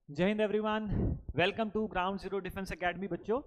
जय हिंद everyone, welcome to ground zero defence academy. बच्चों,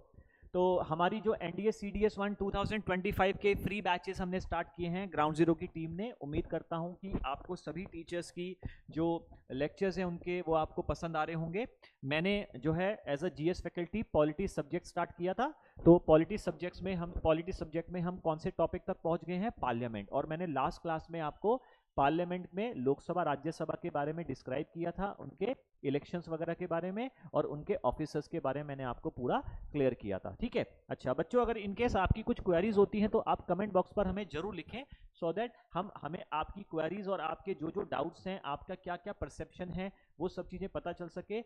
तो हमारी जो एनडीए सीडीएस 1 2025 के फ्री बैचेस हमने स्टार्ट किए हैं ग्राउंड जीरो की टीम ने। उम्मीद करता हूं कि आपको सभी टीचर्स की जो लेक्चर्स हैं उनके वो आपको पसंद आ रहे होंगे। मैंने जो है as a GS faculty polity subject start किया था। तो पॉलिटी सब्जेक्ट में हम कौन से टॉपिक तक पहुंच गए हैं? पार्लियामेंट। और मैंने लास्ट क्लास में आपको पार्लियामेंट में लोकसभा राज्यसभा के बारे में डिस्क्राइब किया था, उनके इलेक्शंस वगैरह के बारे में और उनके ऑफिसर्स के बारे में मैंने आपको पूरा क्लियर किया था। ठीक है, अच्छा बच्चों, अगर इनकेस आपकी कुछ क्वेरीज होती हैं तो आप कमेंट बॉक्स पर हमें जरूर लिखें, सो दैट हमें आपकी क्वेरीज और आपके जो जो डाउट्स हैं, आपका क्या क्या परसेप्शन है, वो सब चीज़ें पता चल सके।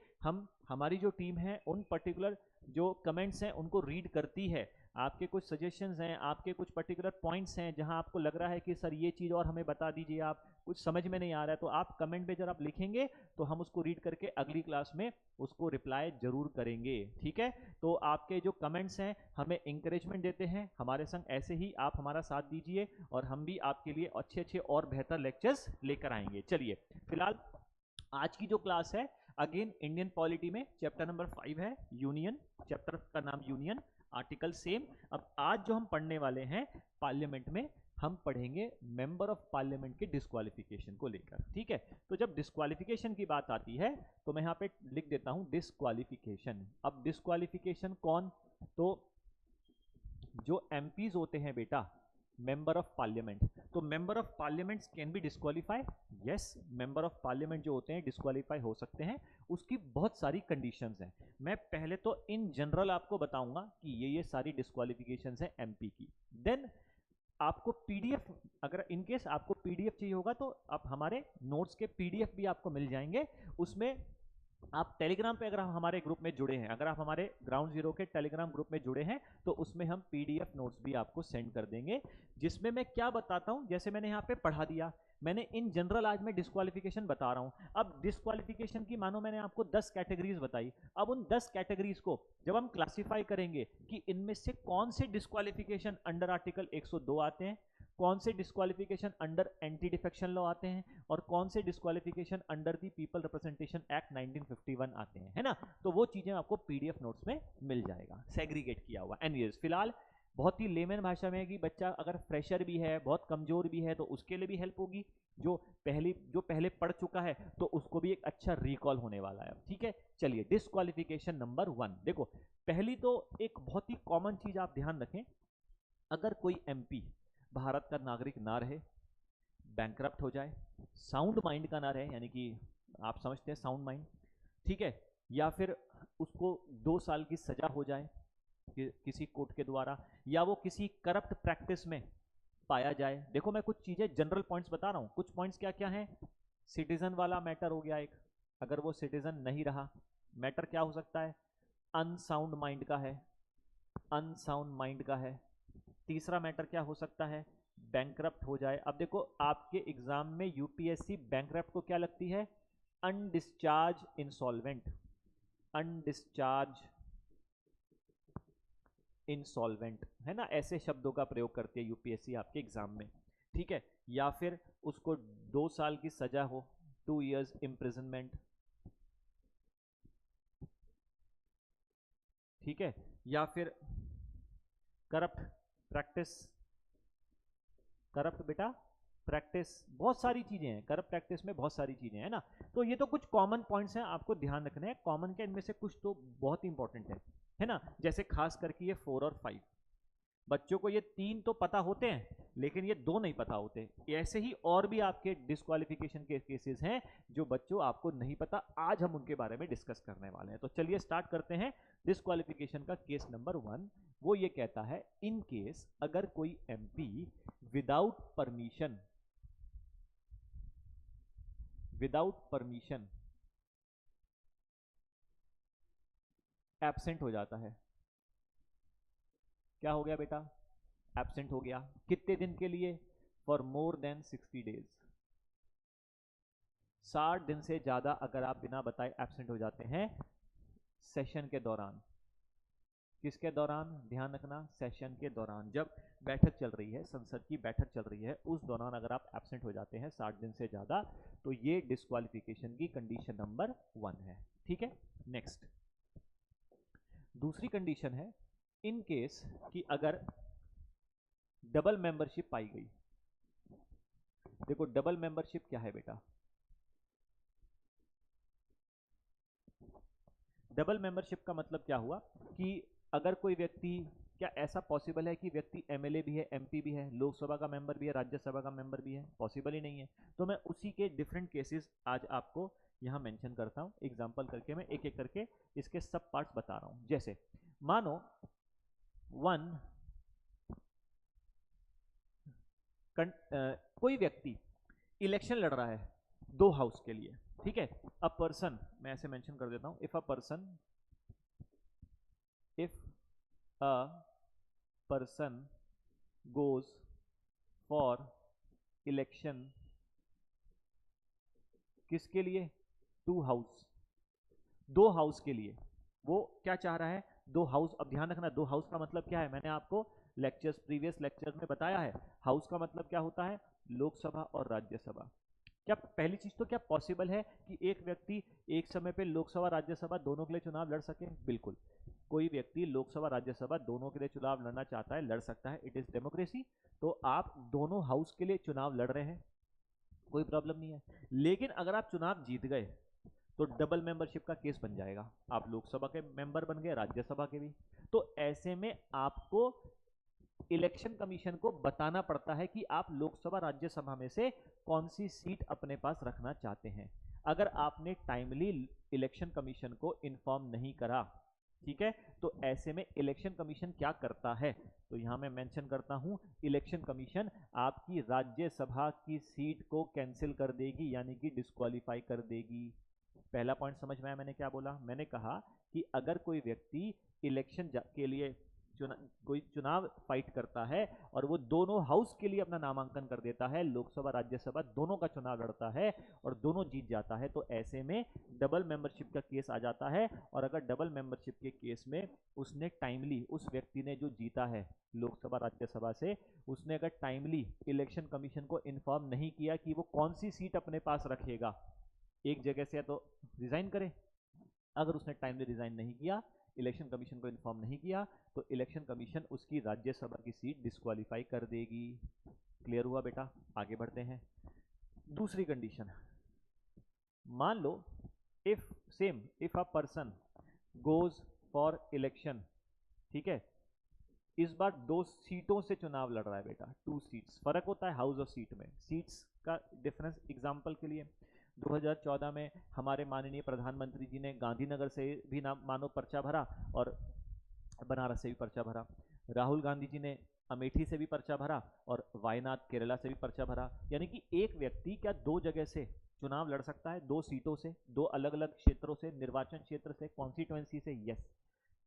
हमारी जो टीम है उन पर्टिकुलर जो कमेंट्स हैं उनको रीड करती है। आपके कुछ सजेशंस हैं, आपके कुछ पर्टिकुलर पॉइंट्स हैं जहां आपको लग रहा है कि सर ये चीज़ और हमें बता दीजिए, आप कुछ समझ में नहीं आ रहा है, तो आप कमेंट में जब आप लिखेंगे तो हम उसको रीड करके अगली क्लास में उसको रिप्लाई जरूर करेंगे। ठीक है, तो आपके जो कमेंट्स हैं हमें इंकरेजमेंट देते हैं। हमारे संग ऐसे ही आप हमारा साथ दीजिए और हम भी आपके लिए अच्छे अच्छे और बेहतर लेक्चर्स लेकर आएंगे। चलिए, फिलहाल आज की जो क्लास है अगेन इंडियन पॉलिटी में चैप्टर नंबर 5 है यूनियन। चैप्टर का नाम यूनियन, आर्टिकल सेम। अब आज जो हम पढ़ने वाले हैं पार्लियामेंट में, हम पढ़ेंगे मेंबर ऑफ पार्लियामेंट के डिस्क्वालिफिकेशन को लेकर। ठीक है, तो जब डिस्क्वालिफिकेशन की बात आती है तो मैं यहाँ पे लिख देता हूं डिस्क्वालिफिकेशन। अब डिस्क्वालिफिकेशन कौन? तो जो एमपीज होते हैं बेटा, मेंबर ऑफ पार्लियामेंट, तो member of parliament can be disqualify. Yes, member of parliament जो होते हैं डिस्क्वालीफाई हो सकते हैं। उसकी बहुत सारी कंडीशंस हैं। मैं पहले तो इन जनरल आपको बताऊंगा कि ये सारी डिस्क्वालिफिकेशंस हैं एमपी की। देन आपको पीडीएफ, अगर इनकेस आपको पीडीएफ चाहिए होगा तो आप हमारे नोट्स के पीडीएफ भी आपको मिल जाएंगे। उसमें आप टेलीग्राम पे अगर हमारे ग्रुप में जुड़े हैं, अगर आप हमारे ग्राउंड जीरो के टेलीग्राम ग्रुप में जुड़े हैं तो उसमें हम पीडीएफ नोट्स भी आपको सेंड कर देंगे, जिसमें मैं क्या बताता हूं, जैसे मैंने यहाँ पे पढ़ा दिया, मैंने इन जनरल आज मैं डिस्क्वालिफिकेशन बता रहा हूं। अब डिस्क्वालिफिकेशन की मानो मैंने आपको 10 कैटेगरीज बताई। अब उन 10 कैटेगरीज को जब हम क्लासिफाई करेंगे कि इनमें से कौन से डिस्क्वालिफिकेशन अंडर आर्टिकल 102 आते हैं, कौन से disqualification under anti defection law आते हैं, और कौन से disqualification under the people representation act 1951 आते हैं, है ना। तो वो चीजें आपको पीडीएफ नोट्स में मिल जाएगा, सेग्रीगेट किया हुआ। एनीवेज, फिलहाल बहुत ही लेमन भाषा में है कि बच्चा अगर फ्रेशर भी है, बहुत कमजोर भी है, तो उसके लिए भी हेल्प होगी। जो पहले पढ़ चुका है तो उसको भी एक अच्छा रिकॉल होने वाला है। ठीक है, चलिए डिस्क्वालिफिकेशन नंबर 1 देखो। पहली तो एक बहुत ही कॉमन चीज आप ध्यान रखें, अगर कोई एमपी भारत का नागरिक ना रहे, बैंकरप्ट हो जाए, साउंड माइंड का ना रहे, यानी कि आप समझते हैं साउंड माइंड, ठीक है, या फिर उसको 2 साल की सजा हो जाए किसी कोर्ट के द्वारा, या वो किसी करप्ट प्रैक्टिस में पाया जाए। देखो, मैं कुछ चीजें जनरल पॉइंट्स बता रहा हूं। कुछ पॉइंट्स क्या क्या हैं? सिटीजन वाला मैटर हो गया एक, अगर वो सिटीजन नहीं रहा, मैटर क्या हो सकता है? अनसाउंड माइंड का है, अनसाउंड माइंड का है। तीसरा मैटर क्या हो सकता है? बैंकरप्ट हो जाए। अब देखो, आपके एग्जाम में यूपीएससी बैंकरप्ट को क्या लगती है? अनडिस्चार्ज इंसॉल्वेंट, अनडिस्चार्ज इंसॉल्वेंट, है ना, ऐसे शब्दों का प्रयोग करती है यूपीएससी आपके एग्जाम में। ठीक है, या फिर उसको 2 साल की सजा हो, 2 years इम्प्रिजनमेंट। ठीक है, या फिर करप्ट प्रैक्टिस, करप्ट बेटा प्रैक्टिस, बहुत सारी चीजें हैं करप्ट प्रैक्टिस में, बहुत सारी चीजें हैं ना। तो ये तो कुछ कॉमन पॉइंट्स हैं, आपको ध्यान रखने हैं। कॉमन के इनमें से कुछ तो बहुत इंपॉर्टेंट है ना, जैसे खास करके ये 4 और 5। बच्चों को ये 3 तो पता होते हैं, लेकिन ये 2 नहीं पता होते। ऐसे ही और भी आपके डिस्क्वालिफिकेशन के केसेस हैं जो बच्चों आपको नहीं पता, आज हम उनके बारे में डिस्कस करने वाले हैं। तो चलिए स्टार्ट करते हैं डिस्क्वालिफिकेशन का। केस नंबर 1 वो ये कहता है, इन केस अगर कोई MP without permission, without permission absent हो जाता है। क्या हो गया बेटा? एब्सेंट हो गया। कितने दिन के लिए? For more than 60 days. 60 दिन से ज्यादा अगर आप बिना बताए एब्सेंट हो जाते हैं सेशन के दौरान, किसके दौरान? ध्यान रखना, सेशन के दौरान, जब बैठक चल रही है, संसद की बैठक चल रही है, उस दौरान अगर आप एब्सेंट हो जाते हैं 60 दिन से ज़्यादा, तो ये डिस्क्वालिफिकेशन की कंडीशन नंबर 1 है। ठीक है, नेक्स्ट दूसरी कंडीशन है, इन केस कि अगर डबल मेंबरशिप पाई गई। देखो डबल मेंबरशिप क्या है बेटा? डबल मेंबरशिप का मतलब क्या हुआ कि अगर कोई व्यक्ति, क्या ऐसा पॉसिबल है कि व्यक्ति एमएलए भी है, एमपी भी है, लोकसभा का मेंबर भी है, राज्यसभा का मेंबर भी है? पॉसिबल ही नहीं है। तो मैं उसी के डिफरेंट केसेस आज आपको यहां मेंशन करता हूं, एग्जांपल करके मैं एक एक करके इसके सब पार्ट्स बता रहा हूं। जैसे मानो कोई व्यक्ति इलेक्शन लड़ रहा है 2 हाउस के लिए, ठीक है। अ पर्सन, मैं ऐसे मेंशन कर देता हूं, if a person goes for election, किसके लिए? 2 हाउस, 2 हाउस के लिए। वो क्या चाह रहा है? 2 हाउस। अब ध्यान रखना, 2 हाउस का मतलब क्या है? मैंने आपको लेक्चर्स, प्रीवियस लेक्चर में बताया है। हाउस का मतलब क्या होता है? लोकसभा और राज्यसभा। क्या पहली चीज तो क्या पॉसिबल है कि एक व्यक्ति एक समय पे लोकसभा राज्यसभा दोनों के लिए चुनाव लड़ सके? बिल्कुल, कोई व्यक्ति लोकसभा राज्यसभा दोनों के लिए चुनाव लड़ना चाहता है, लड़ सकता है, इट इज डेमोक्रेसी। तो आप दोनों हाउस के लिए चुनाव लड़ रहे हैं, कोई प्रॉब्लम नहीं है। लेकिन अगर आप चुनाव जीत गए तो डबल मेंबरशिप का केस बन जाएगा, आप लोकसभा के मेंबर बन गए, राज्यसभा के भी। तो ऐसे में आपको इलेक्शन कमीशन को बताना पड़ता है कि आप लोकसभा राज्यसभा में से कौन सी सीट अपने पास रखना चाहते हैं। अगर आपने टाइमली इलेक्शन कमीशन को इन्फॉर्म नहीं करा, ठीक है, तो ऐसे में इलेक्शन कमीशन क्या करता है? तो यहां मैं मेंशन करता हूं, इलेक्शन कमीशन आपकी राज्यसभा की सीट को कैंसिल कर देगी, यानी कि डिस्क्वालीफाई कर देगी। पहला पॉइंट समझ में आया मैंने क्या बोला? मैंने कहा कि अगर कोई व्यक्ति इलेक्शन के लिए कोई चुनाव फाइट करता है और वो दोनों हाउस के लिए अपना नामांकन कर देता है, लोकसभा राज्यसभा दोनों का चुनाव लड़ता है और दोनों जीत जाता है, तो ऐसे में डबल मेंबरशिप का केस आ जाता है। और अगर डबल मेंबरशिप के केस में उसने टाइमली, उस व्यक्ति ने जो जीता है लोकसभा राज्यसभा से, उसने अगर टाइमली इलेक्शन कमीशन को इन्फॉर्म नहीं किया कि वो कौन सी सीट अपने पास रखेगा, एक जगह से तो रिजाइन करे। अगर उसने टाइमली रिजाइन नहीं किया, इलेक्शन कमीशन को इन्फॉर्म नहीं किया, तो इलेक्शन कमीशन उसकी राज्यसभा की सीट डिस्क्वालीफाई कर देगी। क्लियर हुआ बेटा? आगे बढ़ते हैं। दूसरी कंडीशन, मान लो if a person goes for election, ठीक है, इस बार 2 सीटों से चुनाव लड़ रहा है बेटा, 2 सीट्स। फर्क होता है हाउस और सीट में, सीट्स का डिफरेंस। एग्जांपल के लिए 2014 में हमारे माननीय प्रधानमंत्री जी ने गांधीनगर से भी नाम मानो पर्चा भरा और बनारस से भी पर्चा भरा। राहुल गांधी जी ने अमेठी से भी पर्चा भरा और वायनाड केरला से भी पर्चा भरा। यानी कि एक व्यक्ति क्या 2 जगह से चुनाव लड़ सकता है, 2 सीटों से, 2 अलग अलग क्षेत्रों से, निर्वाचन क्षेत्र से, कॉन्स्टिट्यूएंसी से? यस,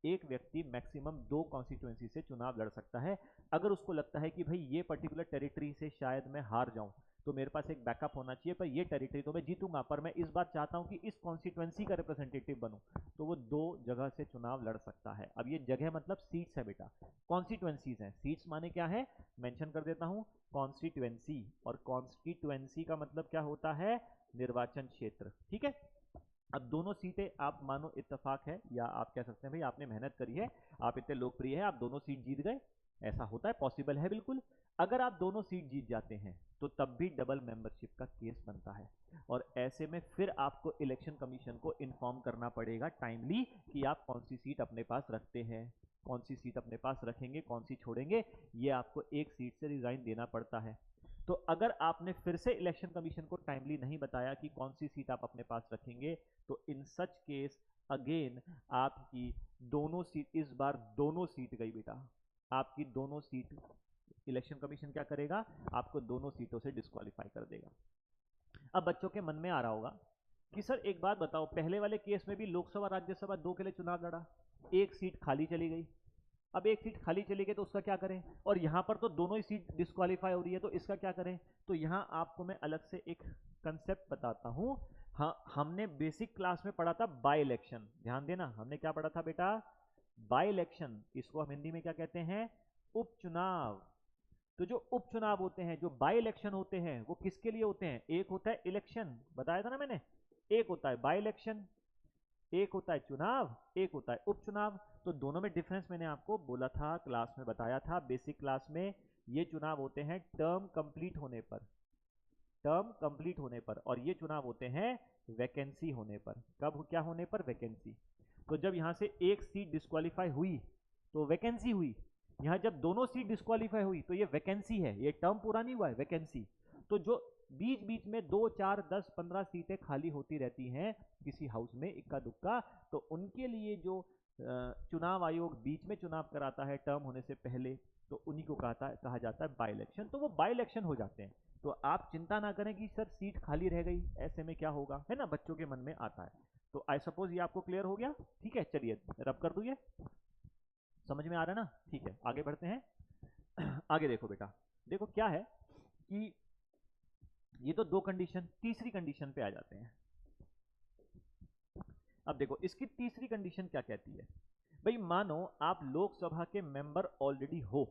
एक व्यक्ति मैक्सिमम 2 कॉन्स्टिट्यूएंसी से चुनाव लड़ सकता है। अगर उसको लगता है कि भाई ये पर्टिकुलर टेरिटरी से शायद मैं हार जाऊं, तो मेरे पास एक बैकअप होना चाहिए, पर ये टेरिटरी तो मैं जीतूंगा, पर मैं इस बार चाहता हूं कि इस कॉन्स्टिट्यूएंसी का रिप्रेजेंटेटिव बनूं, तो वो 2 जगह से चुनाव लड़ सकता है। अब ये जगह मतलब सीट्स है बेटा, कॉन्स्टिट्यूएंसीज हैं। सीट्स माने क्या है, मेंशन कर देता हूं, कॉन्स्टिट्यूएंसी। और कॉन्स्टिट्यूएंसी का मतलब क्या होता है? निर्वाचन क्षेत्र, ठीक है। अब दोनों सीटें आप मानो इत्तेफाक है, या आप कह सकते हैं भाई आपने मेहनत करी है, आप इतने लोकप्रिय हैं, आप दोनों सीट जीत गए। ऐसा होता है, पॉसिबल है बिल्कुल। अगर आप दोनों सीट जीत जाते हैं तो तब भी डबल मेंबरशिप का केस बनता है, और ऐसे में फिर आपको इलेक्शन कमीशन को इन्फॉर्म करना पड़ेगा टाइमली कि आप कौन सी सीट अपने पास रखते हैं, कौन सी सीट अपने पास रखेंगे, कौन सी छोड़ेंगे। ये आपको एक सीट से रिजाइन देना पड़ता है। तो अगर आपने फिर से इलेक्शन कमीशन को टाइमली नहीं बताया कि कौन सी सीट आप अपने पास रखेंगे, तो इन सच केस अगेन आपकी दोनों सीट, इस बार दोनों सीट गई बेटा, आपकी दोनों सीट इलेक्शन कमीशन क्या करेगा? आपको दोनों सीटों से डिस्क्वालीफाई कर देगा। अब बच्चों के मन में आ रहा होगा कि सर एक बात बताओ, पहले वाले केस में भी लोकसभा राज्यसभा 2 के लिए चुनाव लड़ा, एक सीट खाली चली गई। अब एक सीट खाली चली गई तो उसका क्या करें? और यहां पर तो दोनों ही सीट डिस्क्वालीफाई हो रही है, तो इसका क्या करें? तो यहां आपको मैं अलग से एक कंसेप्ट बताता हूं। हाँ, हमने बेसिक क्लास में पढ़ा था बाय इलेक्शन, ध्यान देना, हमने क्या पढ़ा था बेटा? बाय इलेक्शन, इसको हम हिंदी में क्या कहते हैं, उपचुनाव। तो जो उपचुनाव होते हैं, जो बाय इलेक्शन होते हैं, वो किसके लिए होते हैं, एक होता है इलेक्शन, बताया था ना मैंने, एक होता है बाय इलेक्शन, एक होता है चुनाव, एक होता है उपचुनाव। तो दोनों में डिफरेंस मैंने आपको बोला था, क्लास में बताया था, बेसिक क्लास में। ये चुनाव होते हैं टर्म कंप्लीट होने पर, टर्म कंप्लीट होने पर, और ये चुनाव होते हैं वैकेंसी होने पर। कब क्या होने पर, वैकेंसी। तो जब यहां से एक सीट डिस्क्वालीफाई हुई तो वैकेंसी हुई, यहां जब दोनों सीट डिस्क्वालीफाई हुई तो ये वैकेंसी है, ये टर्म पूरा नहीं हुआ है, वैकेंसी। तो जो बीच बीच में 2, 4, 10, 15 सीटें खाली होती रहती हैं किसी हाउस में इक्का दुक्का, तो उनके लिए जो चुनाव आयोग बीच में चुनाव कराता है टर्म होने से पहले, तो उन्हीं को कहा जाता है बाय इलेक्शन। तो वो बाय इलेक्शन हो जाते हैं। तो आप चिंता ना करें कि सर सीट खाली रह गई, ऐसे में क्या होगा, है ना, बच्चों के मन में आता है। तो आई सपोज ये आपको क्लियर हो गया, ठीक है। चलिए रब कर दूं, ये समझ में आ रहा है ना, ठीक है, आगे बढ़ते हैं। आगे देखो बेटा, देखो क्या है कि ये तो दो कंडीशन, तीसरी कंडीशन पे आ जाते हैं। अब देखो इसकी तीसरी कंडीशन क्या कहती है, भाई मानो आप लोकसभा के मेंबर ऑलरेडी हो,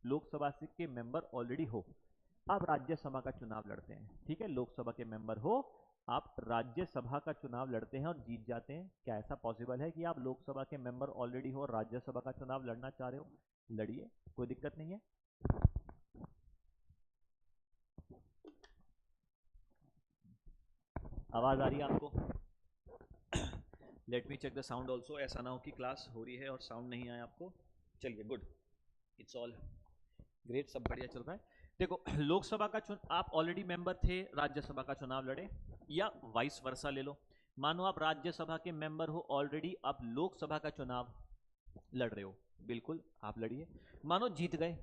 लोकसभा के मेंबर ऑलरेडी हो, आप राज्यसभा का चुनाव लड़ते हैं, ठीक है, लोकसभा के मेंबर हो, आप राज्यसभा का चुनाव लड़ते हैं और जीत जाते हैं। क्या ऐसा पॉसिबल है कि आप लोकसभा के मेंबर ऑलरेडी हो और राज्यसभा का चुनाव लड़ना चाह रहे हो, लड़िए, कोई दिक्कत नहीं है। आवाज आ रही है आपको? Let me check the sound also, ऐसा ना हो कि क्लास हो रही है और साउंड नहीं आया आपको। चलिए गुड, इट्स ऑल ग्रेट, सब बढ़िया चल रहा है। देखो लोकसभा का चुनाव आप ऑलरेडी मेंबर थे, राज्यसभा का चुनाव लड़े, या वाइस वर्सा ले लो, मानो आप राज्यसभा के मेंबर हो ऑलरेडी, आप लोकसभा का चुनाव लड़ रहे हो, बिल्कुल आप लड़िए। मानो जीत गए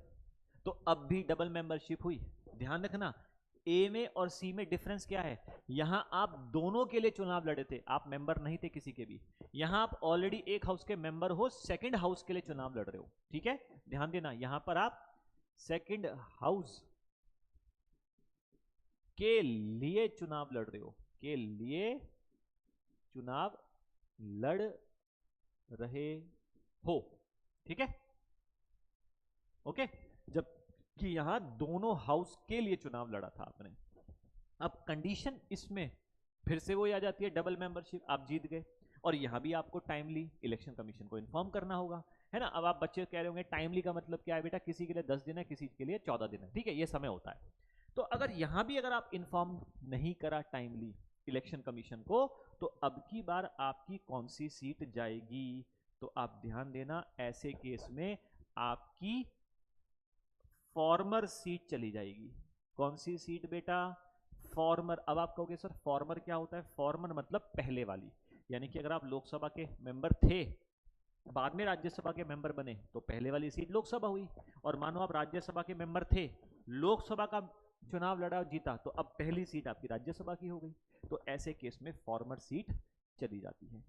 तो अब भी डबल मेंबरशिप हुई। ध्यान रखना ए में और सी में डिफरेंस क्या है, यहां आप दोनों के लिए चुनाव लड़े थे, आप मेंबर नहीं थे किसी के भी, यहां आप ऑलरेडी एक हाउस के मेंबर हो, सेकंड हाउस के लिए चुनाव लड़ रहे हो, ठीक है। ध्यान देना यहां पर आप सेकंड हाउस के लिए चुनाव लड़ रहे हो, के लिए चुनाव लड़ रहे हो, ठीक है, ओके। जबकि यहां दोनों हाउस के लिए चुनाव लड़ा था आपने। अब कंडीशन इसमें फिर से वो आ जाती है डबल मेंबरशिप, आप जीत गए, और यहां भी आपको टाइमली इलेक्शन कमीशन को इन्फॉर्म करना होगा, है ना। अब आप बच्चे कह रहे होंगे टाइमली का मतलब क्या है बेटा, किसी के लिए 10 दिन है, किसी के लिए 14 दिन है, ठीक है, ये समय होता है। तो अगर यहां भी अगर आप इन्फॉर्म नहीं करा टाइमली इलेक्शन कमीशन को, तो अब की बार आपकी कौन सी सीट जाएगी, तो आप ध्यान देना ऐसे केस में आपकी फॉर्मर सीट चली जाएगी। कौन सी सीट बेटा, फॉर्मर। अब आप कहोगे सर फॉर्मर क्या होता है, फॉर्मर मतलब पहले वाली, यानी कि अगर आप लोकसभा के मेंबर थे, बाद में राज्यसभा के मेंबर बने, तो पहले वाली सीट लोकसभा हुई, और मानो आप राज्यसभा के मेंबर थे, लोकसभा का चुनाव लड़ा और जीता, तो अब पहली सीट आपकी राज्यसभा की हो गई, तो ऐसे केस में फॉर्मर सीट चली जाती है।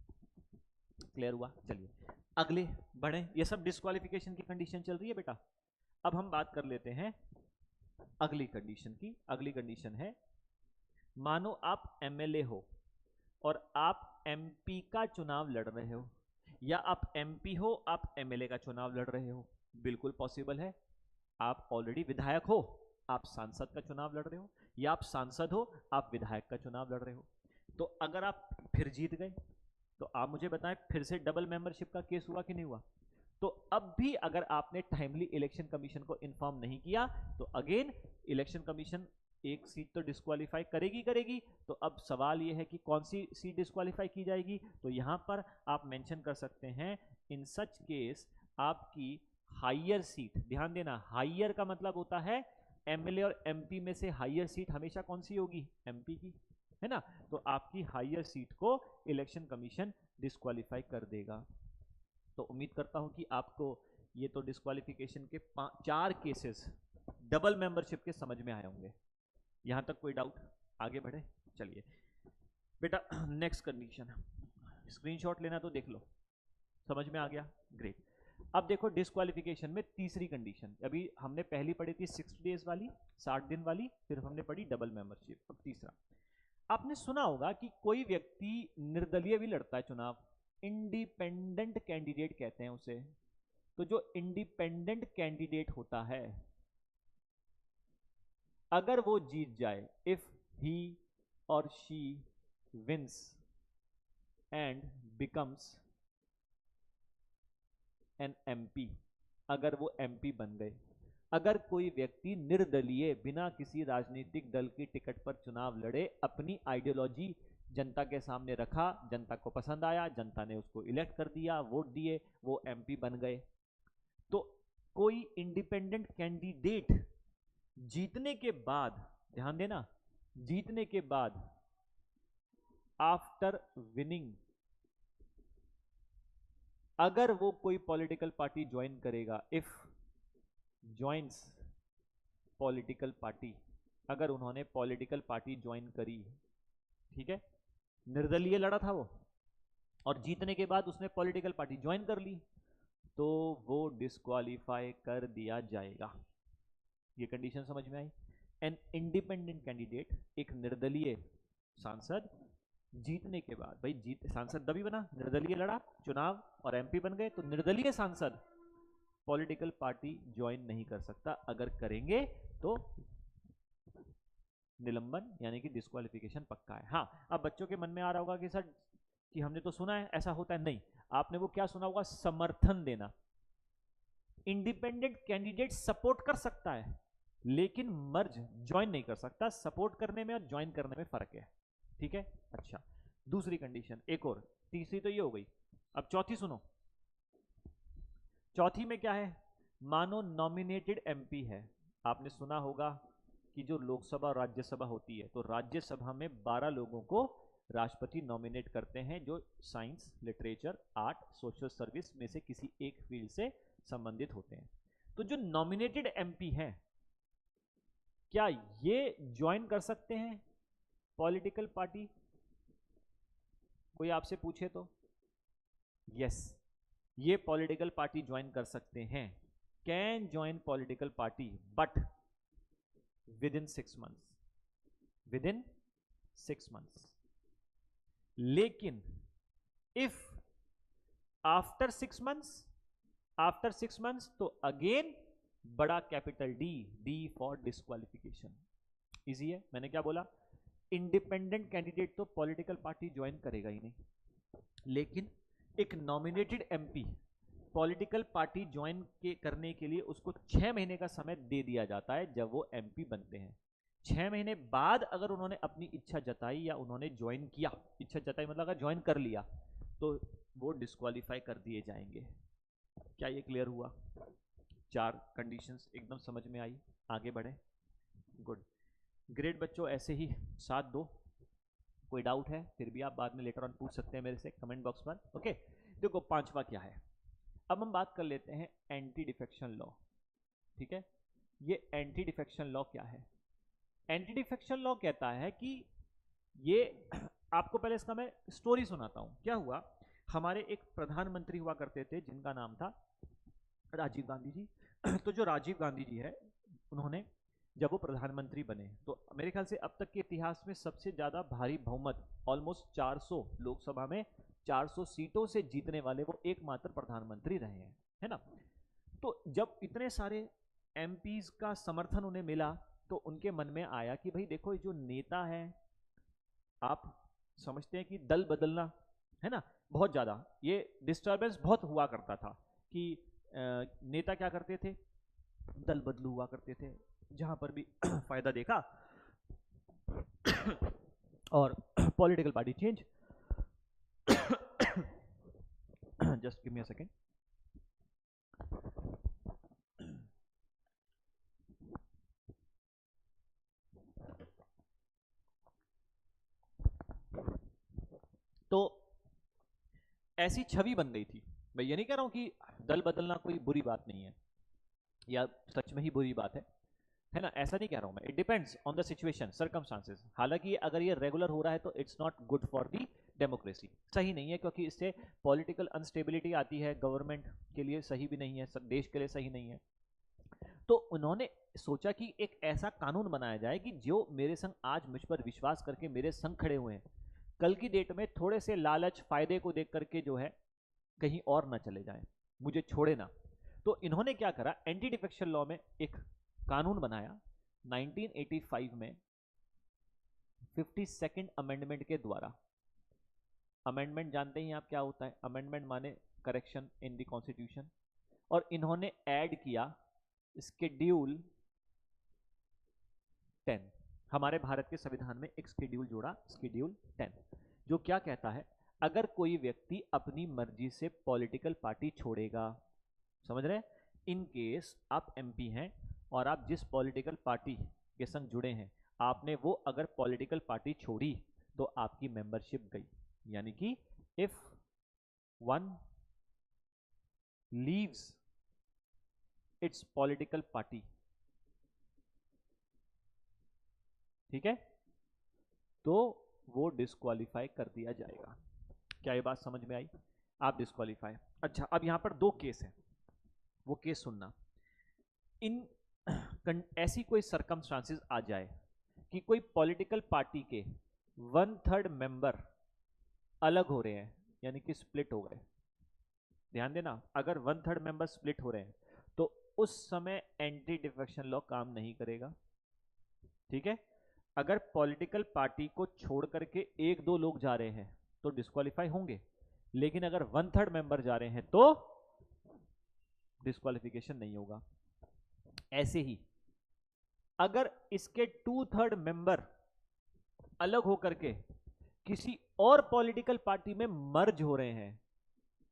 क्लियर हुआ? चलिए अगले बढ़े, ये सब डिस्क्वालिफिकेशन की कंडीशन चल रही है बेटा। अब हम बात कर लेते हैं अगली कंडीशन की। अगली कंडीशन है, मानो आप एमएलए हो और आप एमपी का चुनाव लड़ रहे हो, या आप एमपी हो आप एमएलए का चुनाव लड़ रहे हो, बिल्कुल पॉसिबल है। आप ऑलरेडी विधायक हो, आप सांसद का चुनाव लड़ रहे हो, या आप सांसद हो आप विधायक का चुनाव लड़ रहे हो। तो अगर आप फिर जीत गए, तो आप मुझे बताएं फिर से डबल मेंबरशिप का केस हुआ कि नहीं हुआ। तो अब भी अगर आपने टाइमली इलेक्शन कमीशन को इन्फॉर्म नहीं किया, तो अगेन इलेक्शन कमीशन एक सीट तो डिस्क्वालीफाई करेगी। तो अब सवाल यह है कि कौन सी सीट डिस्क्वालीफाई की जाएगी, तो यहां पर आप मेंशन कर सकते हैं इन सच केस आपकी हायर सीट। ध्यान देना हायर का मतलब होता है एमएलए और एमपी में से हायर सीट हमेशा कौन सी होगी, एमपी की, है ना। तो आपकी हायर सीट को इलेक्शन कमीशन डिस्क्वालीफाई कर देगा। तो उम्मीद करता हूं कि आपको ये तो डिस्क्वालिफिकेशन के 4 केसेस डबल मेंबरशिप के समझ में आए होंगे। यहां तक कोई डाउट? आगे बढ़े, चलिए बेटा नेक्स्ट कंडीशन, स्क्रीनशॉट लेना तो देख लो, समझ में आ गया, ग्रेट। अब देखो डिस्क्वालिफिकेशन में तीसरी कंडीशन, अभी हमने पहली पढ़ी थी 60 डेज वाली, 60 दिन वाली, फिर हमने पढ़ी डबल मेंबरशिप। अब तीसरा, आपने सुना होगा कि कोई व्यक्ति निर्दलीय भी लड़ता है चुनाव, इंडिपेंडेंट कैंडिडेट कहते हैं उसे। तो जो इंडिपेंडेंट कैंडिडेट होता है, अगर वो जीत जाए, इफ ही और she wins and becomes an MP, अगर वो एमपी बन गए, अगर कोई व्यक्ति निर्दलीय बिना किसी राजनीतिक दल की टिकट पर चुनाव लड़े, अपनी आइडियोलॉजी जनता के सामने रखा, जनता को पसंद आया, जनता ने उसको इलेक्ट कर दिया, वोट दिए, वो एमपी बन गए, तो कोई इंडिपेंडेंट कैंडिडेट जीतने के बाद, ध्यान देना, जीतने के बाद आफ्टर विनिंग, अगर वो कोई पॉलिटिकल पार्टी ज्वाइन करेगा, इफ ज्वाइंस पॉलिटिकल पार्टी, अगर उन्होंने पॉलिटिकल पार्टी ज्वाइन करी, ठीक है, निर्दलीय लड़ा था वो और जीतने के बाद उसने पॉलिटिकल पार्टी ज्वाइन कर ली, तो वो डिस्क्वालीफाई कर दिया जाएगा। ये कंडीशन समझ में आई? एन इंडिपेंडेंट कैंडिडेट, एक निर्दलीय सांसद, जीतने के बाद, भाई जीत सांसद तभी बना, निर्दलीय लड़ा चुनाव और एमपी बन गए, तो निर्दलीय सांसद पॉलिटिकल पार्टी ज्वाइन नहीं कर सकता, अगर करेंगे तो निलंबन यानी कि डिस्क्वालिफिकेशन पक्का है। हाँ, अब बच्चों के मन में आ रहा होगा कि सर कि हमने तो सुना है ऐसा होता है, नहीं, आपने वो क्या सुना होगा, समर्थन देना। इंडिपेंडेंट कैंडिडेट सपोर्ट कर सकता है लेकिन मर्ज ज्वाइन नहीं कर सकता, सपोर्ट करने में और ज्वाइन करने में फर्क है, ठीक है। अच्छा, दूसरी कंडीशन, एक और, तीसरी तो ये हो गई, अब चौथी सुनो। चौथी में क्या है, मानो नॉमिनेटेड एमपी है, आपने सुना होगा कि जो लोकसभा और राज्यसभा होती है, तो राज्यसभा में 12 लोगों को राष्ट्रपति नॉमिनेट करते हैं जो science, literature, art, social service में से किसी एक फील्ड से संबंधित होते हैं। तो जो नॉमिनेटेड एमपी हैं, क्या ये ज्वाइन कर सकते हैं पॉलिटिकल पार्टी? कोई आपसे पूछे तो यस, ये पॉलिटिकल पार्टी ज्वाइन कर सकते हैं, can join political party but within 6 months, within 6 months. लेकिन if after 6 months, after 6 months, तो अगेन बड़ा capital D, D for disqualification. Easy है, मैंने क्या बोला, इंडिपेंडेंट कैंडिडेट तो पॉलिटिकल पार्टी ज्वाइन करेगा ही नहीं, लेकिन एक nominated MP political party join करने के लिए उसको 6 महीने का समय दे दिया जाता है जब वो एमपी बनते हैं। 6 महीने बाद अगर उन्होंने अपनी इच्छा जताई या उन्होंने ज्वाइन किया, इच्छा जताई मतलब अगर ज्वाइन कर लिया, तो वो डिस्क्वालीफाई कर दिए जाएंगे। क्या ये क्लियर हुआ? 4 कंडीशंस एकदम समझ में आई, आगे बढ़े। गुड, ग्रेड बच्चों ऐसे ही 7 2। कोई डाउट है फिर भी आप बाद में लेटर ऑन पूछ सकते हैं मेरे से कमेंट बॉक्स पर। ओके, देखो 5वां क्या है, अब हम बात कर लेते हैं एंटी डिफेक्शन लॉ, ठीक है। ये एंटी डिफेक्शन लॉ क्या है? एंटी डिफेक्शन लॉ कहता है कि ये आपको पहले इसका मैं स्टोरी सुनाता हूं। क्या हुआ, हमारे एक प्रधानमंत्री हुआ करते थे जिनका नाम था राजीव गांधी जी। तो जो राजीव गांधी जी है, उन्होंने जब वो प्रधानमंत्री बने तो मेरे ख्याल से अब तक के इतिहास में सबसे ज्यादा भारी बहुमत, ऑलमोस्ट 400, लोकसभा में 400 सीटों से जीतने वाले वो एकमात्र प्रधानमंत्री रहे हैं, है ना। तो जब इतने सारे एमपीज का समर्थन उन्हें मिला तो उनके मन में आया कि भाई देखो, ये जो नेता है, आप समझते हैं कि दल बदलना है ना, बहुत ज्यादा ये डिस्टर्बेंस बहुत हुआ करता था कि नेता क्या करते थे, दल बदलू हुआ करते थे, जहां पर भी फायदा देखा और political party change. Just give me a second. तो ऐसी छवि बन गई थी। मैं ये नहीं कह रहा हूं कि दल बदलना कोई बुरी बात नहीं है या सच में ही बुरी बात है ना, ऐसा नहीं कह रहा हूं मैं। It depends on the situation, circumstances. हालांकि अगर ये रेगुलर हो रहा है तो it's not good for the democracy, सही नहीं है, क्योंकि इससे पॉलिटिकल अनस्टेबिलिटी आती है, गवर्नमेंट के लिए सही भी नहीं है, देश के लिए सही नहीं है। तो उन्होंने सोचा कि एक ऐसा कानून बनाया जाए कि जो मेरे संग आज मुझ पर विश्वास करके मेरे संग खड़े हुए हैं, कल की डेट में थोड़े से लालच फायदे को देख करके जो है कहीं और ना चले जाएं, मुझे छोड़े ना। तो इन्होंने क्या करा, एंटी डिफेक्शन लॉ में एक कानून बनाया 1985 में 52nd अमेंडमेंट के द्वारा। अमेंडमेंट जानते ही आप क्या होता है, अमेंडमेंट माने करेक्शन इन द कॉन्स्टिट्यूशन। और इन्होंने ऐड किया शेड्यूल 10, हमारे भारत के संविधान में एक शेड्यूल जोड़ा, शेड्यूल 10, जो क्या कहता है, अगर कोई व्यक्ति अपनी मर्जी से पॉलिटिकल पार्टी छोड़ेगा, समझ रहे हैं, इन केस आप एमपी हैं और आप जिस पॉलिटिकल पार्टी के संग जुड़े हैं, आपने वो अगर पॉलिटिकल पार्टी छोड़ी तो आपकी मेंबरशिप गई। यानी कि if one leaves it's political party, ठीक है, तो वो डिस्क्वालीफाई कर दिया जाएगा। क्या ये बात समझ में आई? आप डिस्क्वालीफाई। अच्छा, अब यहां पर 2 केस है, वो केस सुनना। इन ऐसी कोई सरकमस्टांसेस आ जाए कि कोई पॉलिटिकल पार्टी के 1/3 मेंबर अलग हो रहे हैं, यानी कि स्प्लिट हो गए। ध्यान देना, अगर 1/3 मेंबर स्प्लिट हो रहे हैं तो उस समय एंटी डिफेक्शन लॉ काम नहीं करेगा, ठीक है। अगर पॉलिटिकल पार्टी को छोड़ करके 1-2 लोग जा रहे हैं तो डिस्क्वालीफाई होंगे, लेकिन अगर 1/3 मेंबर जा रहे हैं तो डिस्क्वालिफिकेशन नहीं होगा। ऐसे ही अगर इसके 2/3 मेंबर अलग होकर के किसी और पॉलिटिकल पार्टी में मर्ज हो रहे हैं,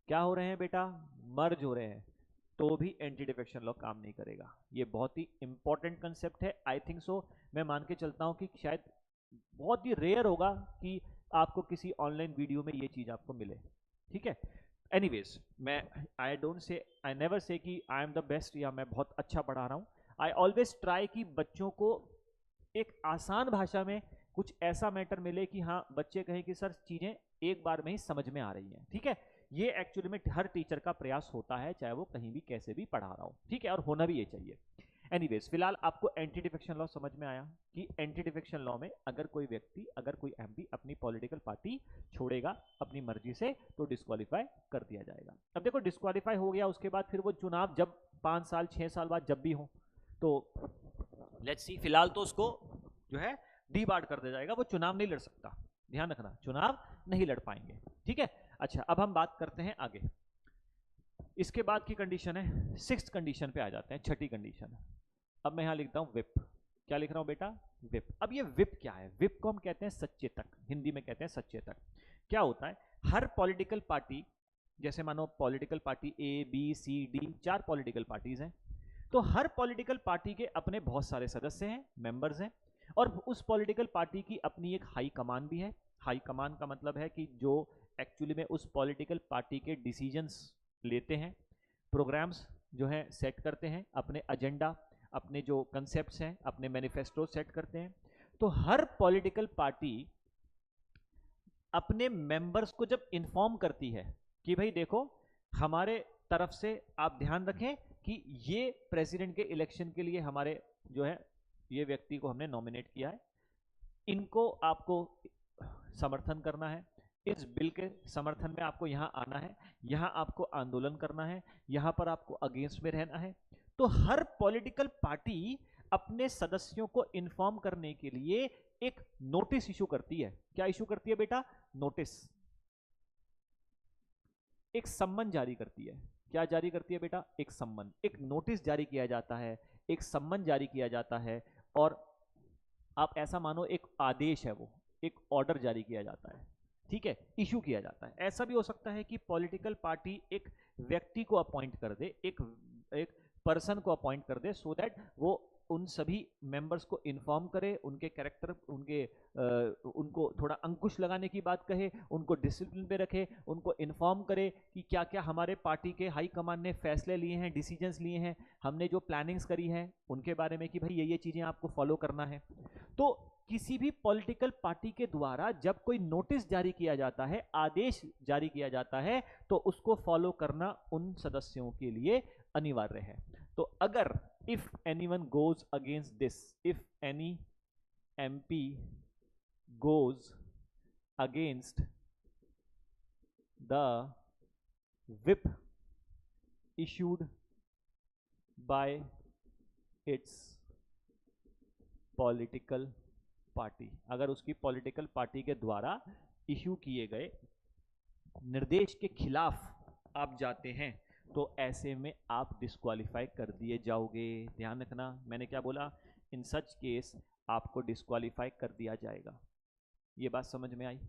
क्या हो रहे हैं बेटा, मर्ज हो रहे हैं, तो भी एंटी डिफेक्शन लॉ काम नहीं करेगा। ये बहुत ही इंपॉर्टेंट कंसेप्ट है। आई थिंक सो, मैं मान के चलता हूं कि शायद बहुत ही रेयर होगा कि आपको किसी ऑनलाइन वीडियो में ये चीज आपको मिले, ठीक है। एनीवेज, मैं आई नेवर से कि आई एम द बेस्ट या मैं बहुत अच्छा पढ़ा रहा हूं। आई ऑलवेज ट्राई कि बच्चों को एक आसान भाषा में कुछ ऐसा मैटर मिले कि हाँ, बच्चे कहें कि सर चीजें एक बार में ही समझ में आ रही हैं, ठीक है। ये एक्चुअली में हर टीचर का प्रयास होता है, चाहे वो कहीं भी कैसे भी पढ़ा रहा हो, ठीक है, और होना भी ये चाहिए। एनीवेज, फिलहाल आपको एंटी डिफेक्शन लॉ समझ में आया कि एंटी डिफेक्शन लॉ में अगर कोई व्यक्ति, अगर कोई एमपी अपनी पॉलिटिकल पार्टी छोड़ेगा अपनी मर्जी से तो डिस्क्वालीफाई कर दिया जाएगा। अब देखो, डिस्क्वालीफाई हो गया, उसके बाद फिर वो चुनाव जब 5 साल 6 साल बाद जब भी हो तो लेट्स सी, फिलहाल तो उसको जो है डीबार्ड कर दिया जाएगा, वो चुनाव नहीं लड़ सकता। ध्यान रखना, चुनाव नहीं लड़ पाएंगे, ठीक है। अच्छा, अब हम बात करते हैं आगे। इसके बाद की कंडीशन है, 6th कंडीशन पे आ जाते हैं, 6ठी कंडीशन। अब मैं यहां लिखता हूं विप। क्या लिख रहा हूं बेटा, विप। अब ये विप क्या है? विप को हम कहते हैं सचेतक, हिंदी में कहते हैं सचेतक। क्या होता है, हर पॉलिटिकल पार्टी, जैसे मानो political party A B C D 4 political parties हैं, तो हर पॉलिटिकल पार्टी के अपने बहुत सारे सदस्य हैं, मेंबर्स हैं, और उस पॉलिटिकल पार्टी की अपनी एक हाई कमान भी है। हाई कमान का मतलब है कि जो एक्चुअली में उस पॉलिटिकल पार्टी के डिसीजंस लेते हैं, प्रोग्राम्स जो है सेट करते हैं, अपने एजेंडा, अपने जो कंसेप्ट्स हैं, अपने मैनिफेस्टो सेट करते हैं। तो हर पॉलिटिकल पार्टी अपने मेंबर्स को जब इन्फॉर्म करती है कि भाई देखो, हमारे तरफ से आप ध्यान रखें कि ये प्रेसिडेंट के इलेक्शन के लिए हमारे जो है ये व्यक्ति को हमने नॉमिनेट किया है, इनको आपको समर्थन करना है, इस बिल के समर्थन में आपको यहां आना है, यहां आपको आंदोलन करना है, यहां पर आपको अगेंस्ट में रहना है। तो हर पॉलिटिकल पार्टी अपने सदस्यों को इन्फॉर्म करने के लिए एक नोटिस इशू करती है। क्या इशू करती है बेटा? नोटिस, एक सम्मन जारी करती है। क्या जारी करती है बेटा? एक सम्मन, एक नोटिस जारी किया जाता है, एक सम्मन जारी किया जाता है, और आप ऐसा मानो एक आदेश है, वो एक ऑर्डर जारी किया जाता है, ठीक है, इशू किया जाता है। ऐसा भी हो सकता है कि पॉलिटिकल पार्टी एक व्यक्ति को अपॉइंट कर दे, एक पर्सन को अपॉइंट कर दे, सो दैट वो उन सभी मेंबर्स को इन्फॉर्म करे, उनके कैरेक्टर, उनको थोड़ा अंकुश लगाने की बात कहे, उनको डिसिप्लिन पे रखे, उनको इन्फॉर्म करे कि क्या क्या हमारे पार्टी के हाई कमान ने फैसले लिए हैं, डिसीजंस लिए हैं, हमने जो प्लानिंग्स करी है उनके बारे में कि भाई ये चीजें आपको फॉलो करना है। तो किसी भी पॉलिटिकल पार्टी के द्वारा जब कोई नोटिस जारी किया जाता है, आदेश जारी किया जाता है, तो उसको फॉलो करना उन सदस्यों के लिए अनिवार्य है। तो अगर if anyone goes against this, if any MP goes against the whip issued by its political party. अगर उसकी पॉलिटिकल पार्टी के द्वारा इश्यू किए गए निर्देश के खिलाफ आप जाते हैं तो ऐसे में आप डिस्क्वालीफाई कर दिए जाओगे। ध्यान रखना, मैंने क्या बोला, इन सच केस आपको डिस्क्वालीफाई कर दिया जाएगा। ये बात समझ में आई।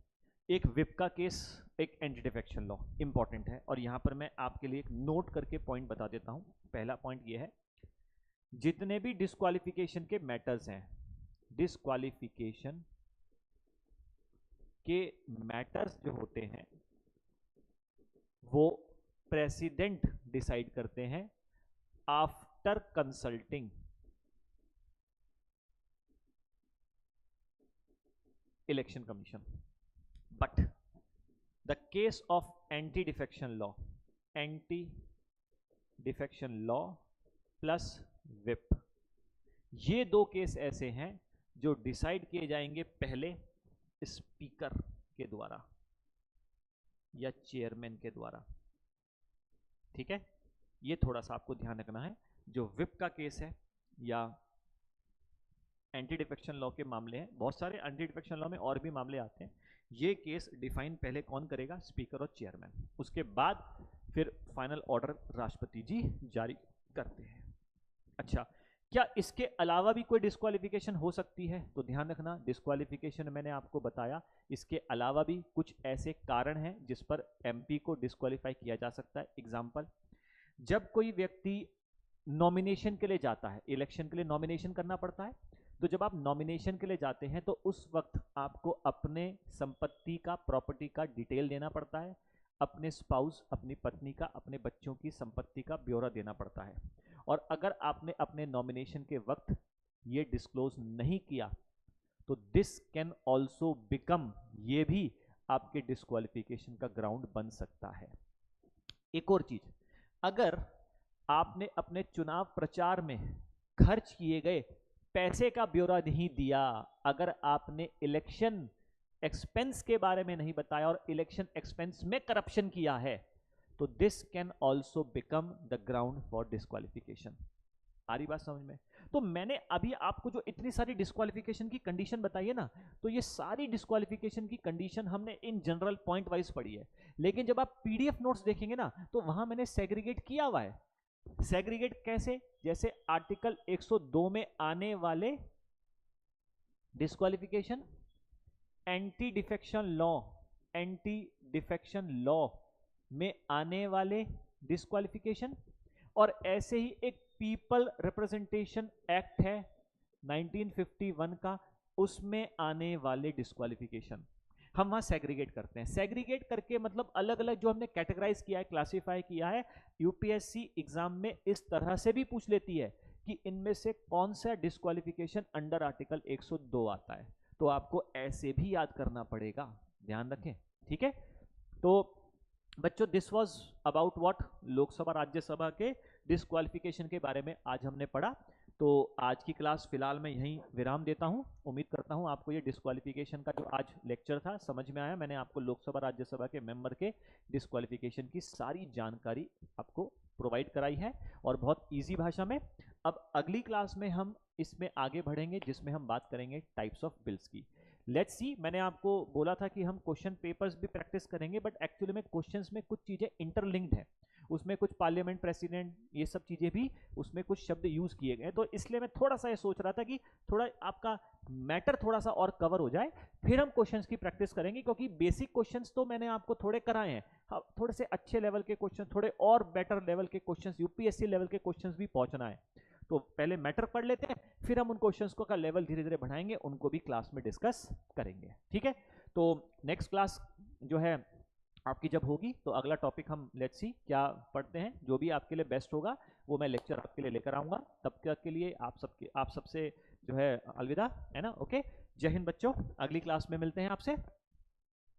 एक विप का केस, एक एंटी डिफेक्शन लॉ इंपॉर्टेंट है, और यहां पर मैं आपके लिए एक नोट करके पॉइंट बता देता हूं। पहला पॉइंट ये है, जितने भी डिस्क्वालिफिकेशन के मैटर्स हैं, डिस्क्वालिफिकेशन के मैटर्स जो होते हैं वो प्रेसिडेंट डिसाइड करते हैं after consulting election commission. But the case of anti defection law plus whip, ये दो केस ऐसे हैं जो डिसाइड किए जाएंगे पहले स्पीकर के द्वारा या चेयरमैन के द्वारा। ठीक है, ये थोड़ा सा आपको ध्यान रखना है। जो विप का केस है या एंटी डिफेक्शन लॉ के मामले हैं, बहुत सारे एंटी डिफेक्शन लॉ में और भी मामले आते हैं, ये केस डिफाइन पहले कौन करेगा, स्पीकर और चेयरमैन। उसके बाद फिर फाइनल ऑर्डर राष्ट्रपति जी जारी करते हैं। अच्छा, क्या इसके अलावा भी कोई डिस्क्वालिफिकेशन हो सकती है? तो ध्यान रखना, डिस्क्वालिफिकेशन मैंने आपको बताया, इसके अलावा भी कुछ ऐसे कारण हैं जिस पर एमपी को डिस्क्वालीफाई किया जा सकता है। एग्जाम्पल, जब कोई व्यक्ति नॉमिनेशन के लिए जाता है, इलेक्शन के लिए नॉमिनेशन करना पड़ता है, तो जब आप नॉमिनेशन के लिए जाते हैं तो उस वक्त आपको अपने संपत्ति का, प्रॉपर्टी का डिटेल देना पड़ता है, अपने स्पाउस, अपनी पत्नी का, अपने बच्चों की संपत्ति का ब्यौरा देना पड़ता है। और अगर आपने अपने नॉमिनेशन के वक्त ये डिस्क्लोज नहीं किया तो दिस कैन ऑल्सो बिकम, ये भी आपके डिस्क्वालिफिकेशन का ग्राउंड बन सकता है। एक और चीज, अगर आपने अपने चुनाव प्रचार में खर्च किए गए पैसे का ब्यौरा नहीं दिया, अगर आपने इलेक्शन एक्सपेंस के बारे में नहीं बताया और इलेक्शन एक्सपेंस में करप्शन किया है, तो this can also become the ground for disqualification. आ रही बात समझ में? तो मैंने अभी आपको जो इतनी सारी डिस्क्वालिफिकेशन की कंडीशन बताई है ना, तो ये सारी डिस्क्वालिफिकेशन की कंडीशन हमने इन जनरल पॉइंट वाइज पढ़ी है, लेकिन जब आप पीडीएफ नोट्स देखेंगे ना तो वहां मैंने सेग्रीगेट किया हुआ है। सेग्रीगेट कैसे? जैसे आर्टिकल 102 में आने वाले डिस्क्वालिफिकेशन, एंटी डिफेक्शन लॉ में आने वाले डिस्क्वालिफिकेशन, और ऐसे ही एक पीपल रिप्रेजेंटेशन एक्ट है 1951 का, उसमें आने वाले डिस्क्वालिफिकेशन हम वहां सेग्रीगेट करते हैं। सेग्रीगेट करके मतलब अलग अलग जो हमने कैटेगराइज किया है, क्लासिफाई किया है, यूपीएससी एग्जाम में इस तरह से भी पूछ लेती है कि इनमें से कौन सा डिस्क्वालिफिकेशन अंडर आर्टिकल 102 आता है, तो आपको ऐसे भी याद करना पड़ेगा, ध्यान रखें। ठीक है, तो बच्चों this was about what, Lok Sabha Rajya Sabha के डिस्क्वालिफिकेशन के बारे में आज हमने पढ़ा। तो आज की क्लास फिलहाल मैं यहीं विराम देता हूं। उम्मीद करता हूं आपको ये डिस्क्वालिफिकेशन का जो आज लेक्चर था समझ में आया। मैंने आपको लोकसभा राज्यसभा के मेंबर के डिस्क्वालिफिकेशन की सारी जानकारी आपको प्रोवाइड कराई है और बहुत इजी भाषा में। अब अगली क्लास में हम इसमें आगे बढ़ेंगे जिसमें हम बात करेंगे टाइप्स ऑफ बिल्स की। लेट्स सी, मैंने आपको बोला था कि हम क्वेश्चन पेपर्स भी प्रैक्टिस करेंगे, बट एक्चुअली में क्वेश्चंस में कुछ चीजें इंटरलिंक्ड है, उसमें कुछ पार्लियामेंट प्रेसिडेंट ये सब चीजें भी उसमें कुछ शब्द यूज किए गए, तो इसलिए मैं थोड़ा सा ये सोच रहा था कि थोड़ा आपका मैटर थोड़ा सा और कवर हो जाए, फिर हम क्वेश्चंस की प्रैक्टिस करेंगे, क्योंकि बेसिक क्वेश्चंस तो मैंने आपको थोड़े कराए हैं, थोड़े से अच्छे लेवल के क्वेश्चन, थोड़े और बेटर लेवल के क्वेश्चंस, यूपीएससी लेवल के क्वेश्चंस भी पहुंचना है। तो पहले मैटर पढ़ लेते हैं, फिर हम उन क्वेश्चंस को का लेवल धीरे धीरे बढ़ाएंगे, उनको भी क्लास में डिस्कस करेंगे। ठीक है, तो नेक्स्ट क्लास जो है आपकी जब होगी तो अगला टॉपिक हम लेट्स सी क्या पढ़ते हैं, जो भी आपके लिए बेस्ट होगा वो मैं लेक्चर आपके लिए लेकर आऊंगा। तब तक के लिए आप सबसे जो है अलविदा, है ना। ओके, जय हिंद बच्चों, अगली क्लास में मिलते हैं आपसे।